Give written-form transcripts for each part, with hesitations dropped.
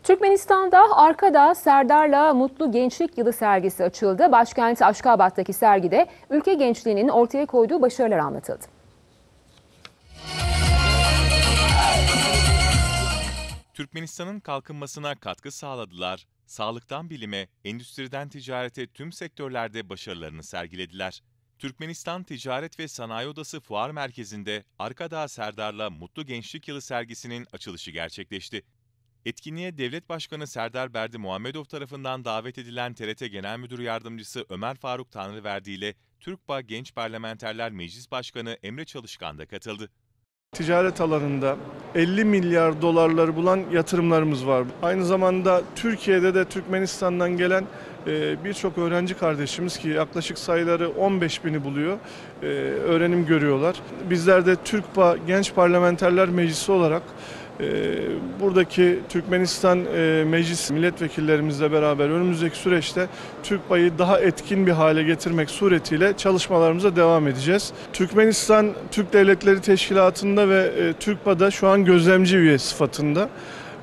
Türkmenistan'da Arkada Serdar'la Mutlu Gençlik Yılı sergisi açıldı. Başkent Aşkabat'taki sergide ülke gençliğinin ortaya koyduğu başarılar anlatıldı. Türkmenistan'ın kalkınmasına katkı sağladılar, sağlıktan bilime, endüstriden ticarete tüm sektörlerde başarılarını sergilediler. Türkmenistan Ticaret ve Sanayi Odası Fuar Merkezi'nde Arkada Serdar'la Mutlu Gençlik Yılı sergisinin açılışı gerçekleşti. Etkinliğe Devlet Başkanı Serdar Berdi Muhammedov tarafından davet edilen TRT Genel Müdür Yardımcısı Ömer Faruk Tanrıverdi ile TÜRKBA Genç Parlamenterler Meclis Başkanı Emre Çalışkan da katıldı. Ticaret alanında 50 milyar dolarları bulan yatırımlarımız var. Aynı zamanda Türkiye'de de Türkmenistan'dan gelen birçok öğrenci kardeşimiz ki yaklaşık sayıları 15 bini buluyor, öğrenim görüyorlar. Bizler de TÜRKBA Genç Parlamenterler Meclisi olarak buradaki Türkmenistan Meclis milletvekillerimizle beraber önümüzdeki süreçte TÜRKBA'yı daha etkin bir hale getirmek suretiyle çalışmalarımıza devam edeceğiz. Türkmenistan Türk Devletleri Teşkilatı'nda ve TÜRKBA'da şu an gözlemci üye sıfatında.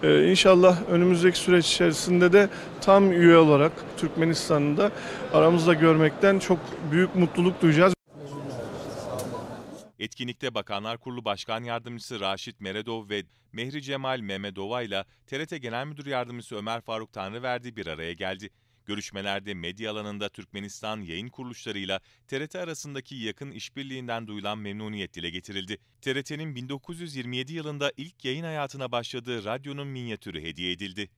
İnşallah önümüzdeki süreç içerisinde de tam üye olarak Türkmenistan'ı da aramızda görmekten çok büyük mutluluk duyacağız. Etkinlikte Bakanlar Kurulu Başkan Yardımcısı Raşit Meredov ve Mehri Cemal Mehmedova ile TRT Genel Müdür Yardımcısı Ömer Faruk Tanrıverdi bir araya geldi. Görüşmelerde medya alanında Türkmenistan yayın kuruluşlarıyla TRT arasındaki yakın işbirliğinden duyulan memnuniyet dile getirildi. TRT'nin 1927 yılında ilk yayın hayatına başladığı radyonun minyatürü hediye edildi.